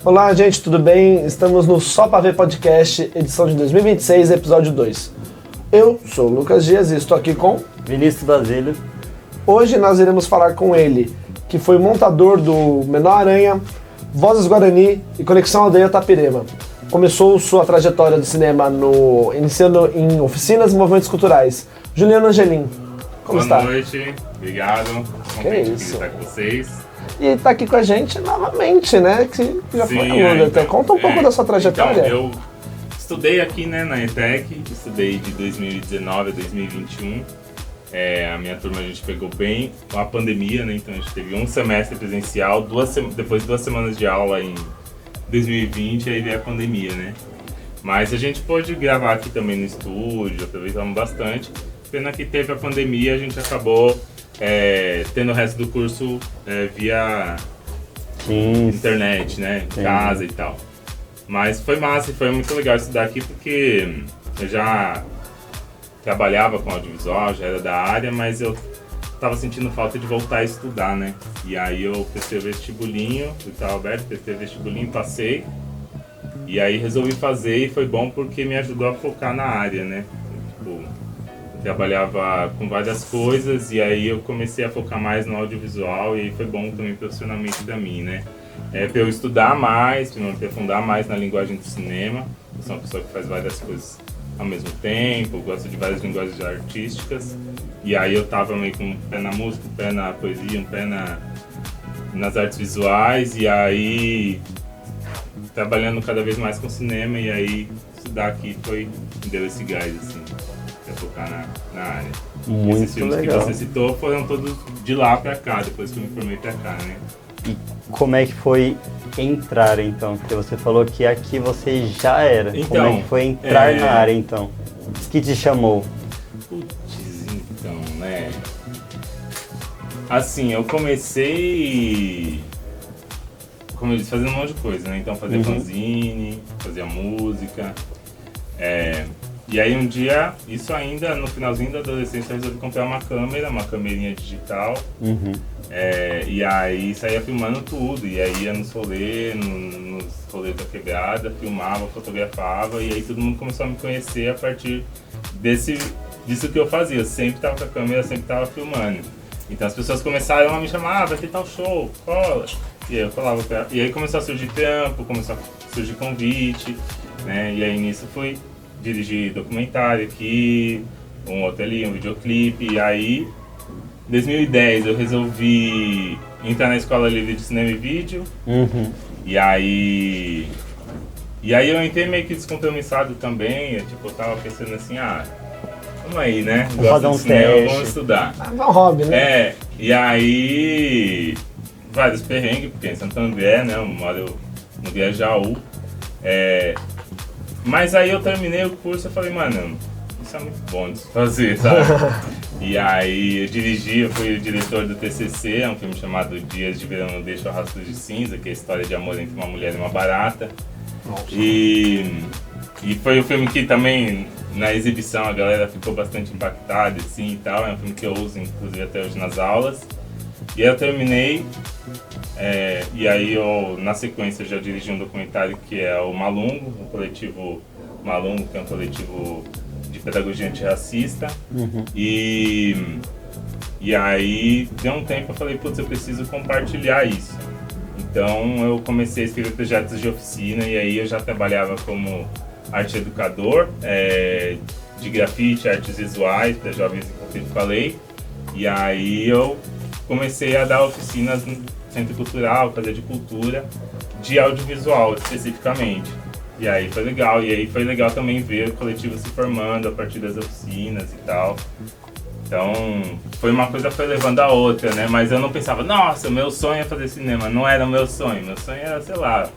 Olá, gente, tudo bem? Estamos no Só Pra Ver Podcast, edição de 2026, episódio 2. Eu sou o Lucas Dias e estou aqui com Vinícius Basílio. Hoje nós iremos falar com ele, que foi montador do Menor Aranha, Vozes Guarani e Conexão Aldeia Tapirema. Começou sua trajetória do cinema iniciando em oficinas e movimentos culturais. Juliano Angelim, como está? Boa noite, obrigado. Contente de estar com vocês. E está aqui com a gente novamente, né? Que já Sim, foi aluno. Então, conta um pouco da sua trajetória. Então, eu estudei aqui, né, na ETEC, estudei de 2019 a 2021. A minha turma a gente pegou bem a pandemia, né? Então a gente teve um semestre presencial, depois 2 semanas de aula em 2020, aí veio a pandemia, né? Mas a gente pôde gravar aqui também no estúdio, aproveitamos bastante. Pena que teve a pandemia, a gente acabou tendo o resto do curso via internet, né? Em casa e tal. Mas foi massa e foi muito legal estudar aqui porque eu já trabalhava com audiovisual, já era da área, mas eu tava sentindo falta de voltar a estudar, né? E aí eu prestei o vestibulinho, eu tava aberto, prestei o vestibulinho, passei. E aí resolvi fazer e foi bom porque me ajudou a focar na área, né? Tipo, eu trabalhava com várias coisas e aí eu comecei a focar mais no audiovisual e aí foi bom também profissionalmente pra mim, né? Pra eu estudar mais, pra eu me aprofundar mais na linguagem do cinema. Eu sou uma pessoa que faz várias coisas ao mesmo tempo, gosto de várias linguagens artísticas. E aí eu tava meio com um pé na música, um pé na poesia, um pé nas artes visuais. E aí trabalhando cada vez mais com cinema e aí estudar aqui me deu esse gás, assim, pra focar na área. Muito Esses filmes legal. que você citou foram todos de lá pra cá, depois que eu me formei pra cá, né? E como é que foi entrar, então? Porque você falou que aqui você já era. Então, como é que foi entrar na área, então? O que te chamou? Putz, então, né? Assim, eu comecei, como eu disse, fazendo um monte de coisa, né? Então, fazia fanzine, fazia música. E aí um dia, isso ainda no finalzinho da adolescência, eu resolvi comprar uma camerinha digital. E aí saía filmando tudo, e aí ia nos rolês da quebrada, filmava, fotografava, e aí todo mundo começou a me conhecer a partir disso que eu fazia. Eu sempre tava com a câmera, sempre tava filmando. Então as pessoas começaram a me chamar, vai ter tal show, cola. E aí eu falava, e aí começou a surgir trampo, começou a surgir convite, né? E aí nisso fui dirigir documentário aqui, um outro ali, um videoclipe, e aí em 2010 eu resolvi entrar na Escola Livre de Cinema e Vídeo. E aí eu entrei meio que descompromissado também. Eu tava pensando assim, vamos aí, né? Vamos fazer um teste. Vamos estudar. É um hobby, né? E aí vários perrengues, porque em Santo André, né? Eu moro no Grajaú. Mas aí eu terminei o curso e falei, mano, isso é muito bom de se fazer, sabe? E aí eu fui o diretor do TCC, é um filme chamado Dias de Verão Não Deixam Rastros de Cinza, que é a história de amor entre uma mulher e uma barata. E foi um filme que também, na exibição, a galera ficou bastante impactada, assim, e tal. É um filme que eu uso, inclusive, até hoje nas aulas. E aí eu terminei, e aí eu, na sequência, já dirigi um documentário que é o Malungo, o coletivo Malungo, que é um coletivo de pedagogia antirracista. E aí, deu um tempo, eu falei, putz, eu preciso compartilhar isso. Então eu comecei a escrever projetos de oficina e aí eu já trabalhava como arte educador, de grafite, artes visuais para jovens em conflito com a lei. E aí eu comecei a dar oficinas no Centro Cultural, fazer de cultura, de audiovisual especificamente. E aí foi legal também ver o coletivo se formando a partir das oficinas e tal. Então, uma coisa foi levando a outra, né? Mas eu não pensava, nossa, meu sonho é fazer cinema. Não era o meu sonho era, sei lá,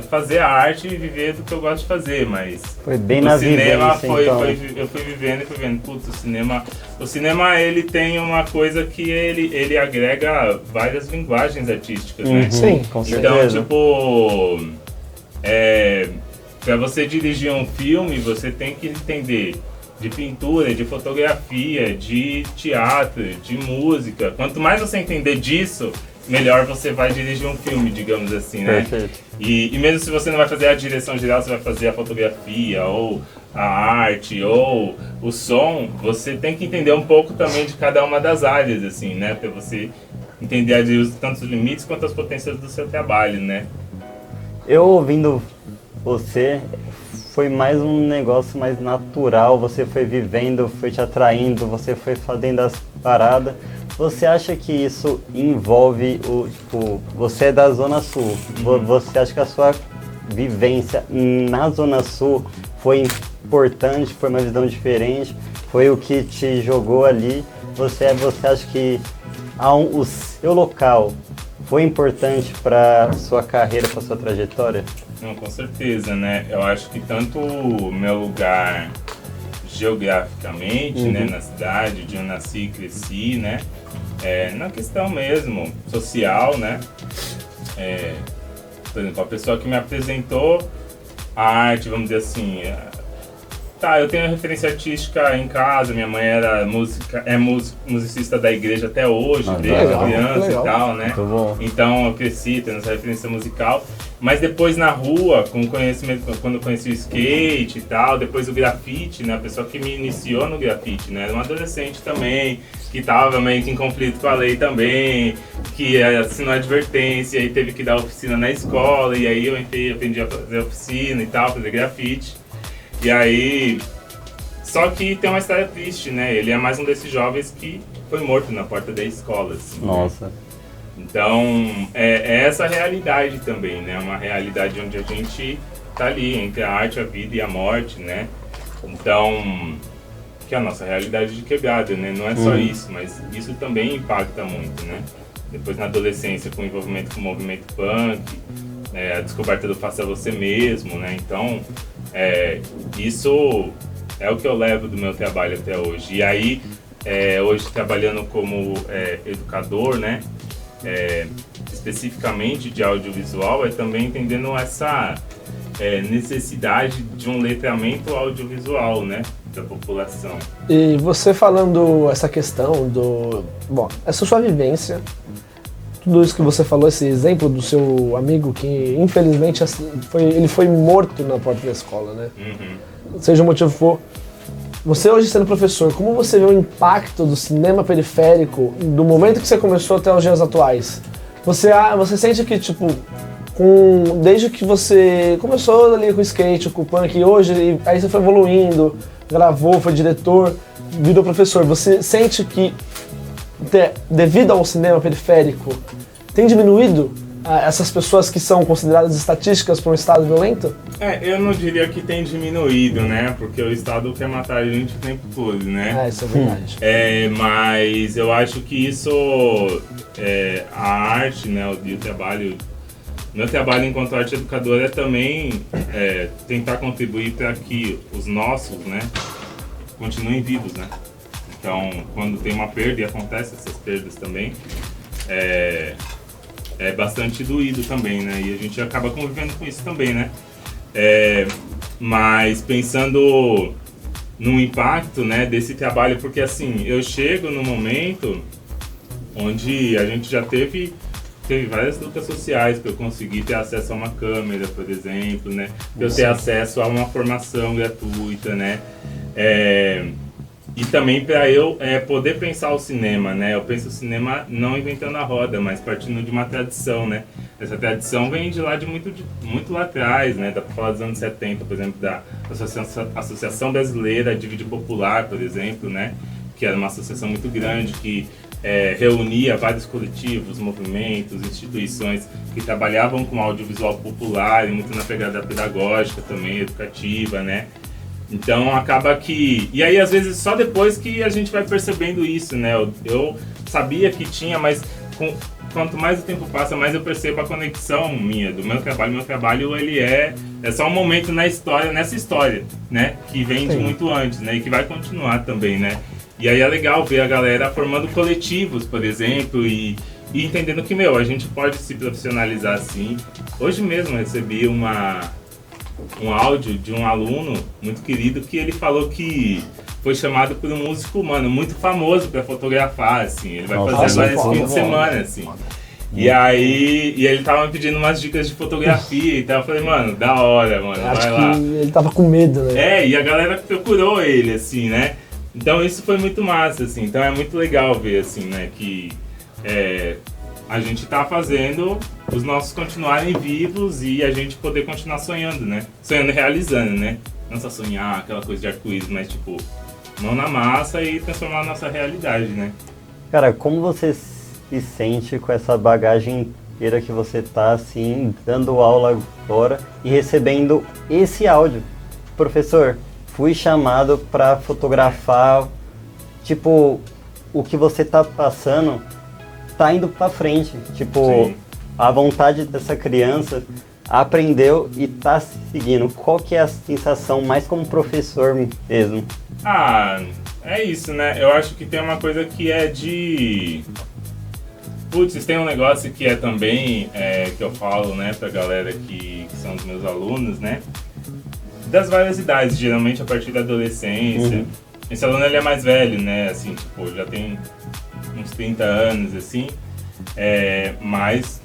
fazer arte e viver do que eu gosto de fazer, mas foi bem na cinema vivência, então. eu fui vivendo e fui vendo, putz, o cinema ele tem uma coisa que ele agrega várias linguagens artísticas, né? Sim, com Então, certeza. tipo, para você dirigir um filme, você tem que entender de pintura, de fotografia, de teatro, de música. Quanto mais você entender disso, melhor você vai dirigir um filme, digamos assim, né? Perfeito. E mesmo se você não vai fazer a direção geral, você vai fazer a fotografia, ou a arte, ou o som, você tem que entender um pouco também de cada uma das áreas, assim, né? Pra você entender tanto os limites quanto as potências do seu trabalho, né? Eu ouvindo você, foi mais um negócio mais natural, você foi vivendo, foi te atraindo, você foi fazendo as paradas. Você acha que isso envolve você é da Zona Sul, você acha que a sua vivência na Zona Sul foi importante, foi uma visão diferente, foi o que te jogou ali? Você acha que o seu local foi importante para sua carreira, para sua trajetória? Não, com certeza, né? Eu acho que tanto o meu lugar geograficamente, né, na cidade onde eu nasci e cresci, né, na questão mesmo social, né, por exemplo, a pessoa que me apresentou a arte, vamos dizer assim, eu tenho a referência artística em casa, minha mãe era musicista da igreja até hoje, desde criança e tal, né? Então eu cresci tendo essa referência musical. Mas depois na rua, com conhecimento, quando eu conheci o skate e tal, depois o grafite, né? A pessoa que me iniciou no grafite, né? Era uma adolescente também, que estava meio que em conflito com a lei também, que assinou advertência e teve que dar oficina na escola, e aí eu aprendi a fazer oficina e tal, fazer grafite. E aí, só que tem uma história triste, né? Ele é mais um desses jovens que foi morto na porta da escola, assim. Nossa. Né? Então, é essa realidade também, né? Uma realidade onde a gente tá ali, entre a arte, a vida e a morte, né? Então, que é a nossa realidade de quebrada, né? Não é só isso, mas isso também impacta muito, né? Depois na adolescência, com o envolvimento com o movimento punk, a descoberta do faça você mesmo, né? Então, isso é o que eu levo do meu trabalho até hoje. E aí, hoje trabalhando como educador, né? Especificamente de audiovisual, também entendendo essa necessidade de um letramento audiovisual, né? Da população. E você falando essa questão Bom, essa sua vivência, tudo isso que você falou, esse exemplo do seu amigo que infelizmente ele foi morto na porta da escola, né? Seja o motivo que for. Você hoje sendo professor, como você vê o impacto do cinema periférico do momento que você começou até os dias atuais? Você sente que, tipo, desde que você começou ali com o skate, com o punk, e hoje, aí você foi evoluindo, gravou, foi diretor, virou professor, você sente que, devido ao cinema periférico, tem diminuído essas pessoas que são consideradas estatísticas para um estado violento? Eu não diria que tem diminuído, né? Porque o Estado quer matar a gente o tempo todo, né? Isso é verdade. Mas eu acho que isso, a arte, né? E o trabalho, meu trabalho enquanto arte educador é também tentar contribuir para que os nossos, né? Continuem vivos, né? Então, quando tem uma perda, e acontece essas perdas também, é bastante doído também, né? E a gente acaba convivendo com isso também, né? Mas pensando no impacto, né, desse trabalho, porque assim, eu chego num momento onde a gente já teve várias lutas sociais para eu conseguir ter acesso a uma câmera, por exemplo, né? Para eu ter acesso a uma formação gratuita, né? E também para eu poder pensar o cinema, né? Eu penso o cinema não inventando a roda, mas partindo de uma tradição, né? Essa tradição vem de lá muito lá atrás, né? Dá para falar dos anos 70, por exemplo, da Associação Brasileira de Vídeo Popular, por exemplo, né? Que era uma associação muito grande que reunia vários coletivos, movimentos, instituições que trabalhavam com audiovisual popular e muito na pegada pedagógica também, educativa, né? Então acaba que... E aí às vezes só depois que a gente vai percebendo isso, né? Eu sabia que tinha, mas quanto mais o tempo passa, mais eu percebo a conexão minha, do meu trabalho. Meu trabalho, ele é só um momento nessa história, né? Que vem de muito antes, né? E que vai continuar também, né? E aí é legal ver a galera formando coletivos, por exemplo, e entendendo que, a gente pode se profissionalizar assim. Hoje mesmo eu recebi um áudio de um aluno muito querido que ele falou que foi chamado por um músico, muito famoso para fotografar, assim. Ele vai fazer agora esse fim de semana, assim. E aí, e ele tava me pedindo umas dicas de fotografia e tal. Eu falei, mano, da hora, mano, Acho vai lá. que ele tava com medo, né? É, e a galera procurou ele, assim, né? Então isso foi muito massa, assim. Então é muito legal ver, assim, né, que a gente tá fazendo os nossos continuarem vivos e a gente poder continuar sonhando, né? Sonhando e realizando, né? Não só sonhar, aquela coisa de arco-íris, mas, tipo, mão na massa e transformar a nossa realidade, né? Cara, como você se sente com essa bagagem inteira que você tá, assim, dando aula agora e recebendo esse áudio? Professor, fui chamado para fotografar, tipo, o que você tá passando tá indo para frente. Tipo, Sim. a vontade dessa criança aprendeu e tá seguindo. Qual que é a sensação mais como professor mesmo? Ah, é isso, né? Eu acho que tem uma coisa que é de... Putz, tem um negócio que é também, que eu falo, né, pra galera que são os meus alunos, né? Das várias idades, geralmente a partir da adolescência. Uhum. Esse aluno, ele é mais velho, né? Assim, tipo, já tem uns 30 anos, assim. Mas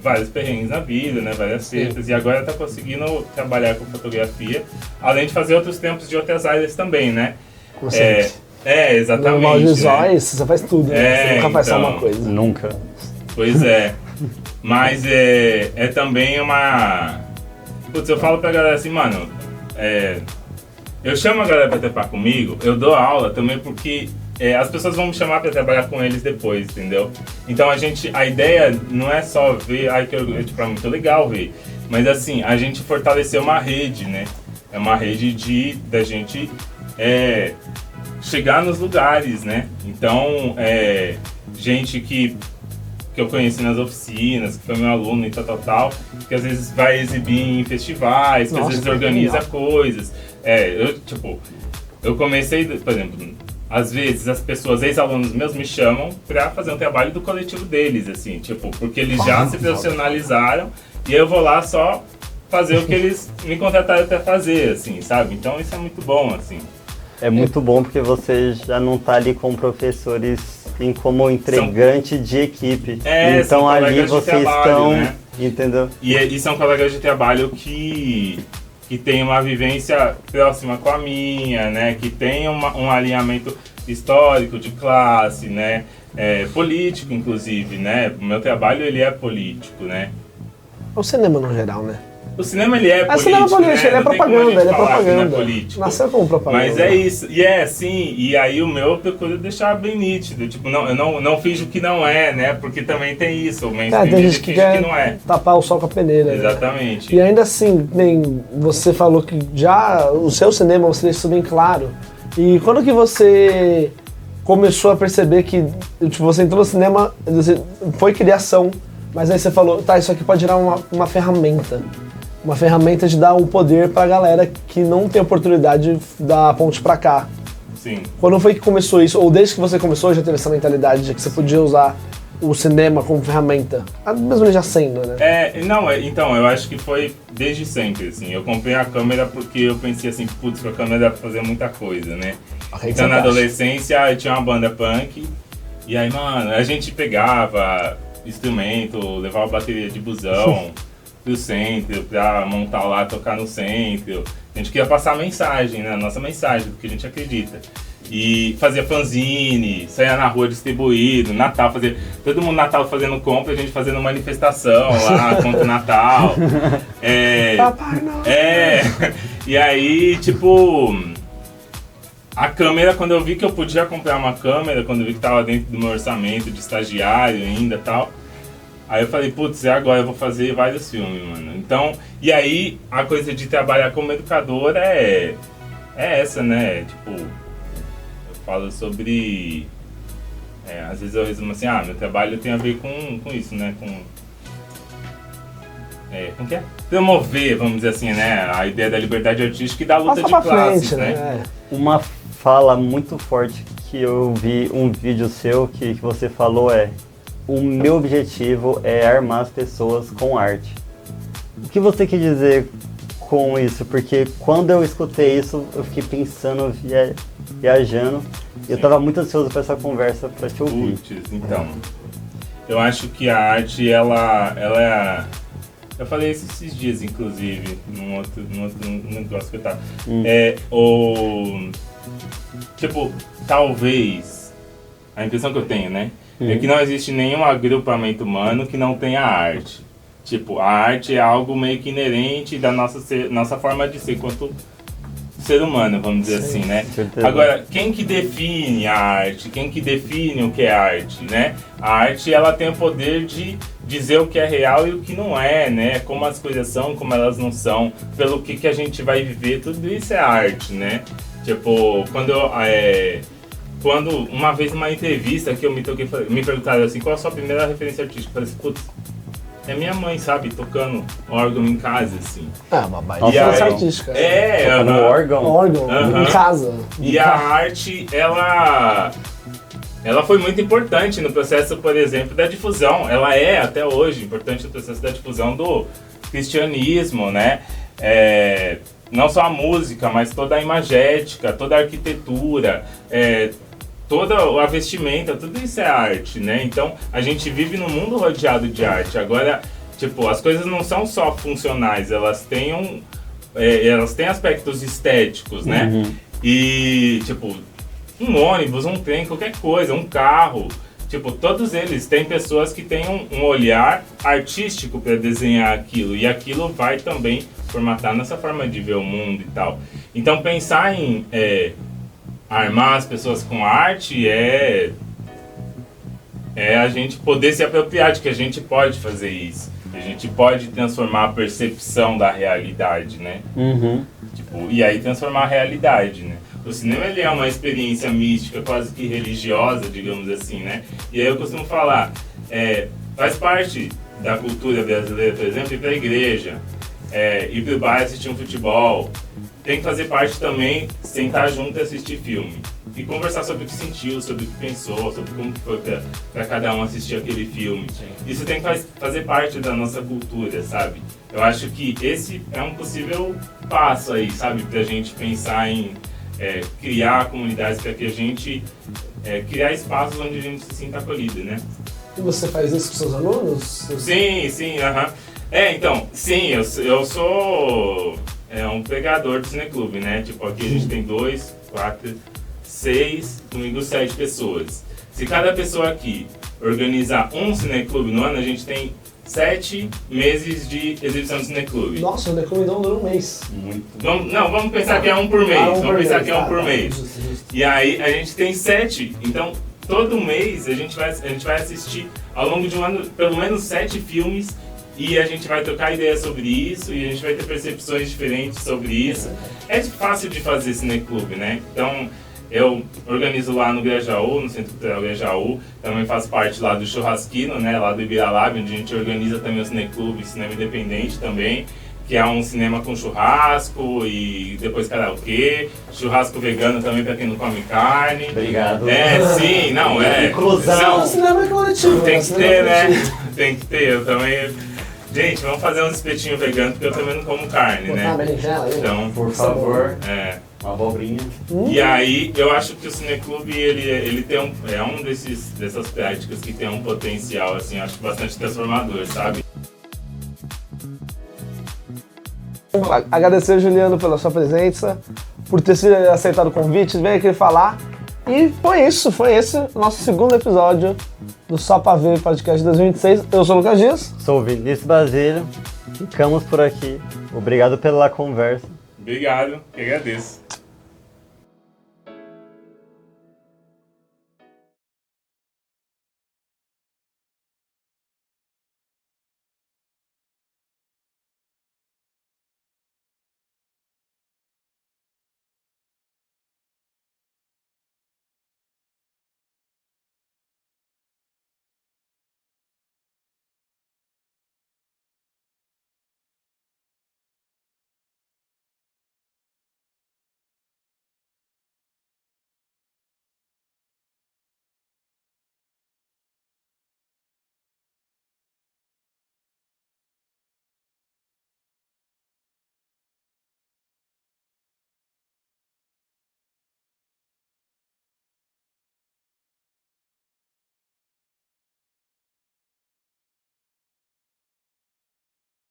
vários perrengues na vida, né? Várias tretas. E agora tá conseguindo trabalhar com fotografia, além de fazer outros tempos de outras áreas também, né? Exatamente. Normal de né? zóis, você faz tudo, né? Você nunca faz só então. uma coisa. Nunca. Pois é. Mas é também uma... Putz, eu falo pra galera assim, mano, eu chamo a galera pra trepar comigo, eu dou aula também porque as pessoas vão me chamar pra trabalhar com eles depois, entendeu? Então a ideia não é só ver, tipo, é muito legal ver, mas assim, a gente fortalecer uma rede, né? É uma rede da gente chegar nos lugares, né? Então, gente que eu conheci nas oficinas, que foi meu aluno e tal, que às vezes vai exibir em festivais, que às vezes organiza coisas. Eu comecei, por exemplo, às vezes as pessoas, ex-alunos meus, me chamam pra fazer um trabalho do coletivo deles, assim, tipo, porque eles já se profissionalizaram e eu vou lá só fazer o que eles me contrataram pra fazer, assim, sabe? Então isso é muito bom, assim. É muito bom porque você já não tá ali com professores como integrante de equipe. Então ali vocês estão, né? Entendeu? E são colegas de trabalho que tem uma vivência próxima com a minha, né? Que tem um alinhamento histórico de classe, né? Político, inclusive, né? O meu trabalho, ele é político, né? O cinema no geral, né? O cinema, ele é político, cinema político, né? ele é propaganda, ele é propaganda. Político. Nasceu como propaganda. Mas é isso, sim, e aí o meu eu procuro deixar bem nítido, tipo, eu não finjo que não é, né, porque também tem isso, mas tem gente que quer não é. tapar o sol com a peneira. Exatamente. Né? E ainda assim, você falou que já o seu cinema, você deixa isso bem claro, e quando que você começou a perceber que, tipo, você entrou no cinema, foi criação, mas aí você falou, tá, isso aqui pode virar uma ferramenta. Uma ferramenta de dar um poder pra galera que não tem oportunidade da ponte pra cá. Sim. Quando foi que começou isso? Ou desde que você começou já teve essa mentalidade de que você podia usar o cinema como ferramenta? Mesmo ele já sendo, né? Então, eu acho que foi desde sempre, assim. Eu comprei a câmera porque eu pensei assim, putz, com a câmera dá pra fazer muita coisa, né? Então na adolescência eu tinha uma banda punk, e aí, mano, a gente pegava instrumento, levava bateria de busão pro centro, pra montar lá, tocar no centro. A gente queria passar a mensagem, né? A nossa mensagem, do que a gente acredita. E fazia fanzine, saía na rua distribuído, Natal, todo mundo Natal fazendo compra, a gente fazendo manifestação lá contra o Natal. Papai Noel! E aí, tipo, a câmera, quando eu vi que eu podia comprar uma câmera, quando eu vi que tava dentro do meu orçamento de estagiário ainda e tal, aí eu falei, putz, agora eu vou fazer vários filmes, mano. Então, e aí a coisa de trabalhar como educador é essa, né? Tipo, eu falo sobre... às vezes eu resumo assim, meu trabalho tem a ver com isso, né? Como que é? Promover, vamos dizer assim, né? A ideia da liberdade artística e da luta de classes, frente, né? Uma fala muito forte que eu vi um vídeo seu que você falou o meu objetivo é armar as pessoas com arte. O que você quer dizer com isso? Porque quando eu escutei isso, eu fiquei pensando, viajando. Eu estava muito ansioso para essa conversa, para te ouvir. Então, eu acho que a arte, ela é... Eu falei isso esses dias, inclusive, num outro negócio que eu tava. Tipo, talvez, a impressão que eu tenho, né? É que não existe nenhum agrupamento humano que não tenha arte. Tipo, a arte é algo meio que inerente da nossa forma de ser quanto ser humano, vamos dizer assim, né? Agora, quem que define a arte? Quem que define o que é arte, né? A arte, ela tem o poder de dizer o que é real e o que não é, né? Como as coisas são, como elas não são, pelo que a gente vai viver, tudo isso é arte, né? Tipo, quando uma vez numa entrevista que eu me toquei, me perguntaram assim, qual a sua primeira referência artística? Eu falei assim, putz, é minha mãe, sabe, tocando órgão em casa, assim. Uma baita artística. Tocando órgão em casa. E a arte, ela foi muito importante no processo, por exemplo, da difusão. Ela é, até hoje, importante no processo da difusão do cristianismo, né? Não só a música, mas toda a imagética, toda a arquitetura, toda a vestimenta, tudo isso é arte, né? Então, a gente vive num mundo rodeado de arte. Agora, tipo, as coisas não são só funcionais, elas têm aspectos estéticos, né? E, tipo, um ônibus, um trem, qualquer coisa, um carro, tipo, todos eles têm pessoas que têm um olhar artístico para desenhar aquilo, e aquilo vai também formatar nossa forma de ver o mundo e tal. Então, pensar em armar as pessoas com arte é a gente poder se apropriar de que a gente pode fazer isso. A gente pode transformar a percepção da realidade, né? Tipo, e aí transformar a realidade, né? O cinema, ele é uma experiência mística, quase que religiosa, digamos assim, né? E aí eu costumo falar, faz parte da cultura brasileira, por exemplo, ir pra igreja, ir pro bar assistir um futebol. Tem que fazer parte também, sentar junto e assistir filme. E conversar sobre o que sentiu, sobre o que pensou, sobre como foi pra cada um assistir aquele filme. Isso tem que fazer parte da nossa cultura, sabe? Eu acho que esse é um possível passo aí, sabe? Pra gente pensar em criar comunidades, para que a gente criar espaços onde a gente se sinta acolhido, né? E você faz isso com seus alunos? Sim, aham. Então, sim, eu sou um pregador do cineclube, né? Tipo, aqui a gente tem 2, 4, 6, comigo 7 pessoas. Se cada pessoa aqui organizar um cineclube no ano, a gente tem 7 meses de exibição do cineclube. Nossa, o cineclube não dura um mês. Vamos pensar que é um por mês. Vamos pensar que é um por mês. Justo. E aí a gente tem 7, então todo mês a gente vai assistir ao longo de um ano pelo menos 7 filmes, e a gente vai trocar ideias sobre isso, e a gente vai ter percepções diferentes sobre isso. É fácil de fazer cineclube, né? Então, eu organizo lá no Grajaú, no Centro Cultural Grajaú, também faço parte lá do Churrasquino, né? Lá do Ibiralab, onde a gente organiza também o cineclube, cinema independente também, que é um cinema com churrasco e depois karaokê, churrasco vegano também para quem não come carne. Obrigado. Sim, não, Inclusão. O cinema é coletivo. Tem que ter, né? Tem que ter, eu também... Gente, vamos fazer um espetinho vegano, porque eu também não como carne, né? Então, por favor, uma abobrinha. E aí, eu acho que o cineclube, ele tem um dessas práticas que tem um potencial, assim, eu acho bastante transformador, sabe? Agradecer, Juliano, pela sua presença, por ter aceitado o convite, veio aqui falar. E foi esse o nosso segundo episódio do Só Pra Ver Podcast 2026. Eu sou o Lucas Dias. Sou o Vinícius Basílio. Ficamos por aqui. Obrigado pela conversa. Obrigado, eu agradeço.